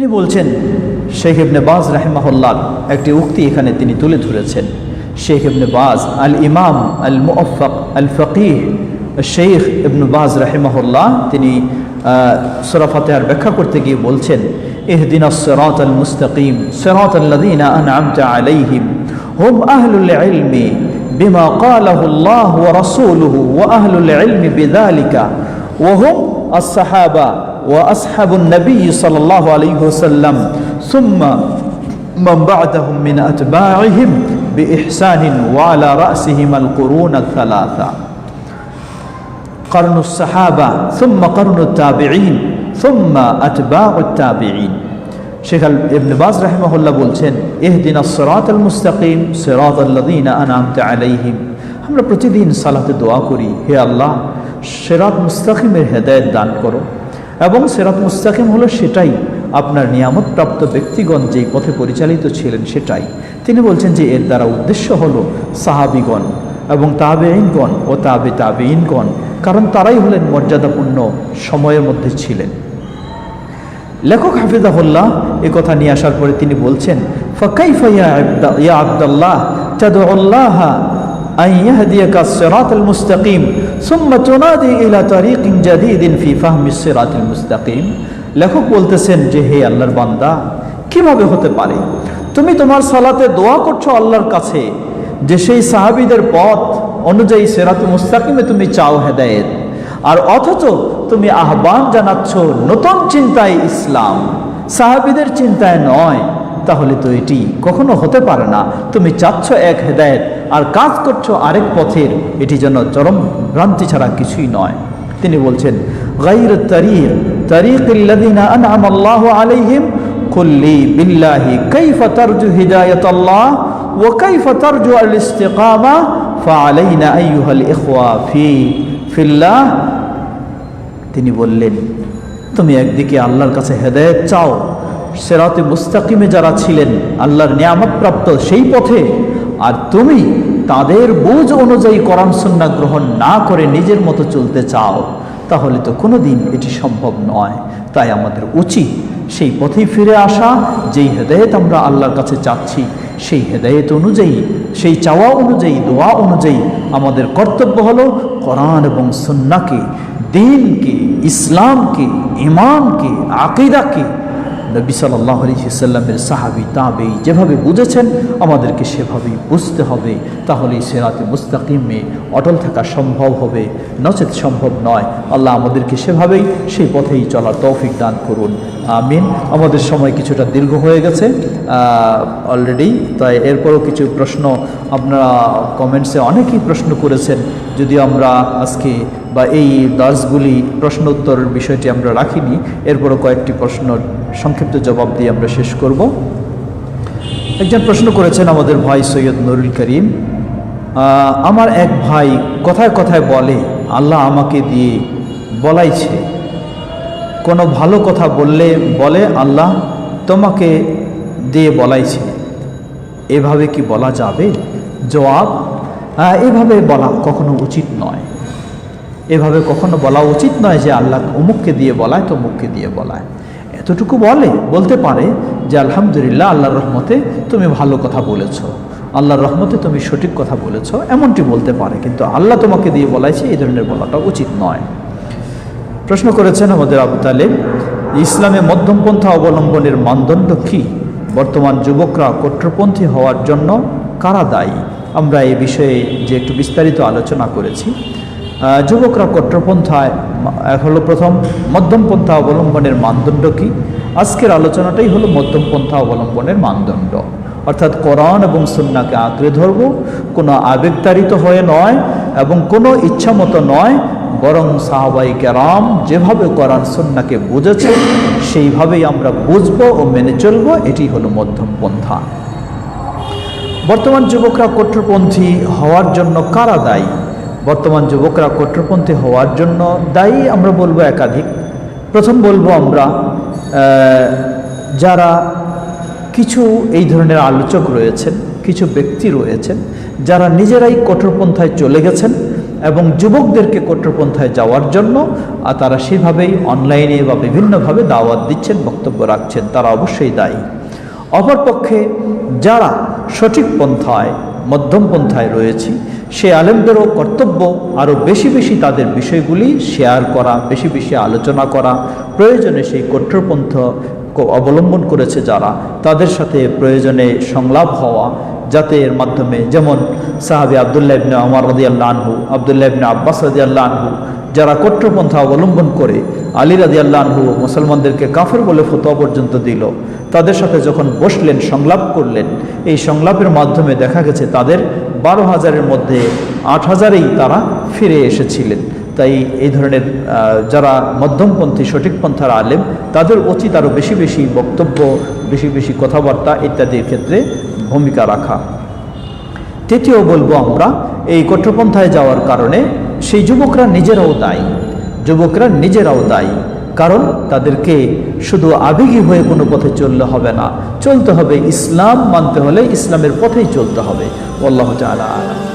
তিনি বলছেন, শেখ ইবনে বাজ রাহিমাহুল্লাহ একটি উক্তি এখানে তিনি তুলে ধরেছেন। শেখ ইবনে বাজ আল ইমাম আল মুআফফাক আল ফকিহ শেখ ইবনে বাজ রাহিমাহুল্লাহ তিনি সূরা ফাতিহার ব্যাখ্যা করতে গিয়ে বলছেন, ইহদিনাস সিরাতাল মুস্তাকিম সিরাতাল্লাযীনা আন'আমতা আলাইহিম হুম আহলুল ইলমি বিমা ক্বালাহু আল্লাহ ওয়া রাসূলুহু ওয়া আহলুল ইলমি বিযালিকা ওয়া হুম আস-সাহাবা ওয়া আসহাবুন নবী সাল্লাল্লাহু আলাইহি ওয়াসাল্লাম সুম্মা মান বা'দাহুম মিন আতবা'ইহিম বিইহসানিন ওয়া আলা রা'সিহিম আল কুরুন আত-থালাথা قرن الصحابة ثم قرن التابعين ثم أتباع التابعين। শেখ ইবনে বাজ রাহিমাহুল্লাহ বলছেন, ইহদিনাস সিরাতাল মুস্তাকিম সিরাতাল্লাযীনা আন'আমতা আলাইহিম। আমরা প্রতিদিন সালাতে দোয়া করি, হে আল্লাহ সিরাত মুস্তাকিমের হেদায়েত দান করো। এবং সিরাত মুস্তাকিম হলো সেটাই, আপনার নিয়ামত প্রাপ্ত ব্যক্তিগণ যেই পথে পরিচালিত ছিলেন সেটাই। তিনি বলছেন যে এর দ্বারা উদ্দেশ্য হলো সাহাবীগণ এবং তাবেঈনগণ ও তাবেঈনগণ, কারণ তারাই হলেন মর্যাদাপূর্ণ সময়ের মধ্যে ছিলেন। লেখক হাফিজাহুল্লাহ এ কথা নিয়ে আসার পরে তিনি বলছেন, ফাকাইফা ইয়া আব্দুল্লাহ তাদউল্লাহ আন ইয়াহদিয়াকা সিরাতাল মুস্তাকিম সুম্মা তুনাদি ইলা তারিকিন জাদীদিন ফি ফাহমিস সিরাতিল মুস্তাকিম। লেখক বলতেছেন যে, হে আল্লাহর বান্দা, কিভাবে হতে পারে তুমি তোমার সালাতে দোয়া করছো আল্লাহর কাছে যে সেই সাহাবীদের পথ অনুযায়ী সিরাতুল মুস্তাকিমে তুমি চাও হেদায়েত, আর অথচ তুমি আহ্বান জানাচ্ছ নতুন চিন্তায় ইসলাম, সাহাবীদের চিন্তায় নয়। তাহলে তো এটি কখনো হতে পারে না। তুমি চাচ্ছ এক হেদায়েত আর কাজ করছো আরেক পথের, এটি যেন চরম ভ্রান্তি ছাড়া কিছুই নয়। তিনি বলছেন, গায়রু তারিকিল্লাযীনা আন'আমা আল্লাহু আলাইহিম কুল্লি বিল্লাহি কাইফা তারজু হিদায়াতাল্লাহ ওয়া কাইফা তারজু আল ইস্তিকামা ফাআলাইনা আইয়ুহাল ইখওয়া ফিল্লাহ। তিনি বললেন, তুমি একদিকে আল্লাহর কাছে হেদায়েত চাও, সিরাতে মুস্তাকিমে যারা ছিলেন আল্লাহর নিয়ামত প্রাপ্ত সেই পথে, আর তুমি তাদের বুঝ অনুযায়ী কোরআন সুন্নাহ গ্রহণ না করে নিজের মতো চলতে চাও, তাহলে তো কোনোদিন এটি সম্ভব নয়। তাই আমাদের উচিত সেই পথেই ফিরে আসা, যেই হেদায়েত আমরা আল্লাহর কাছে চাচ্ছি সেই হেদায়েত অনুযায়ী, সেই চাওয়া অনুযায়ী, দোয়া অনুযায়ী আমাদের কর্তব্য হলো কোরআন এবং সুন্নাহকে, দ্বীনকে, ইসলামকে, ঈমানকে, আকীদাকে নবী সাল্লাল্লাহু আলাইহি ওয়াসাল্লামের সাহাবী তাবেঈ যেভাবে বুঝেছেন আমাদেরকে সেভাবেই বুঝতে হবে। তাহলেই সিরাতে মুস্তাকিমে অটল থাকা সম্ভব হবে, নচেত সম্ভব নয়। আল্লাহ আমাদেরকে সেভাবেই সেই পথেই চলার তৌফিক দান করুন, আমিন। আমাদের সময় কিছুটা দীর্ঘ হয়ে গেছে অলরেডি, তাই এরপরও কিছু প্রশ্ন আপনারা কমেন্টসে অনেকেই প্রশ্ন করেছেন। যদিও আমরা আজকে বা এই দার্সগুলি প্রশ্ন উত্তরের বিষয়টি আমরা রাখিনি, এরপরও কয়েকটি প্রশ্ন সংক্ষিপ্ত জবাব দিয়ে আমরা শেষ করব। একজন প্রশ্ন করেছেন আমাদের ভাই সৈয়দ নুরুল করিম, আমার এক ভাই কথায় কথায় বলে আল্লাহ আমাকে দিয়ে বলাইছে, কোনো ভালো কথা বলে আল্লাহ তোমাকে দিয়ে বলাইছে, এভাবে কি বলা যাবে? জবাব, এভাবে বলা কখনো উচিত নয়। এভাবে কখনো বলা উচিত নয় যে আল্লাহ অমুককে দিয়ে বলায় তমুককে দিয়ে বলায়। এতটুকু বলতে পারে যে আলহামদুলিল্লাহ আল্লাহর রহমতে তুমি ভালো কথা বলেছো, আল্লাহর রহমতে তুমি সঠিক কথা বলেছো, এমনটি বলতে পারে। কিন্তু আল্লাহ তোমাকে দিয়ে বলাইছে এই ধরনের বলাটা উচিত নয়। প্রশ্ন করেছেন আমাদের আবু তালেব, ইসলামে মধ্যমপন্থা অবলম্বনের মানদণ্ড কি? বর্তমান যুবকরা কট্টরপন্থী হওয়ার জন্য কারা দায়ী? আমরা এই বিষয়ে যে একটু বিস্তারিত আলোচনা করেছি। যুবকরা কট্টরপন্থায় হলো প্রথম মধ্যমপন্থা অবলম্বনের মানদণ্ড কি? আজকের আলোচনাটাই হলো মধ্যমপন্থা অবলম্বনের মানদণ্ড, অর্থাৎ কোরআন এবং সুন্নাহকে আঁকড়ে ধরব, কোনো আবেগতাড়িত হয়ে নয় এবং কোনো ইচ্ছামতো নয়, বরং সাহাবায়ে কেরাম যেভাবে কোরআন সুন্নাহকে বুঝেছে সেইভাবেই আমরা বুঝব ও মেনে চলব, এটি হলো মধ্যমপন্থা। বর্তমান যুবকরা কট্টরপন্থী হওয়ার জন্য কারা দায়ী? বর্তমান যুবকরা কট্টরপন্থী হওয়ার জন্য দায়ী আমরা বলবো একাধিক। প্রথম বলবো আমরা যারা কিছু এই ধরনের আলোচক রয়েছেন, কিছু ব্যক্তি রয়েছেন যারা নিজেরাই কঠোরপন্থায় চলে গেছেন এবং যুবকদেরকে কট্টরপন্থায় যাওয়ার জন্য তারা সেভাবেই অনলাইনে বা বিভিন্নভাবে দাওয়াত দিচ্ছেন, বক্তব্য রাখছেন, তারা অবশ্যই দায়ী। অপরপক্ষে যারা সঠিক পন্থায়, মধ্যম পন্থায় রয়েছি, সে আলেমদেরও কর্তব্য আরও বেশি বেশি তাদের বিষয়গুলি শেয়ার করা, বেশি বেশি আলোচনা করা, প্রয়োজনে সেই কট্টরপন্থা অবলম্বন করেছে যারা, তাদের সাথে প্রয়োজনে সংলাপ হওয়া, যাতে এর মাধ্যমে, যেমন সাহাবী আব্দুল্লাহ ইবনে ওমর রাদিয়াল্লাহু আনহু, আব্দুল্লাহ ইবনে আব্বাস রাদিয়াল্লাহু আনহু, যারা কট্টরপন্থা অবলম্বন করে আলী রাদিয়াল্লাহু আনহু মুসলমানদেরকে কাফের বলে ফতোয়া পর্যন্ত দিল, তাদের সাথে যখন বসলেন, সংলাপ করলেন, এই সংলাপের মাধ্যমে দেখা গেছে তাদের 12,000-এর মধ্যে 8,000-এই তারা ফিরে এসেছিলেন। তাই এই ধরনের যারা মধ্যমপন্থী, সঠিক পন্থার আলেম, তাদের উচিত আরও বেশি বেশি বক্তব্য, বেশি বেশি কথাবার্তা ইত্যাদির ক্ষেত্রে ভূমিকা রাখা। তৃতীয় বলবো, আমরা এই কট্টরপন্থায় যাওয়ার কারণে সেই যুবকরা নিজেরাও দায়ী। কারণ তাদেরকে শুধু আবেগী হয়ে কোনো পথে চললে হবে না, চলতে হবে ইসলাম মানতে হলে ইসলামের পথেই চলতে হবে। আল্লাহু তাআলা আলাম।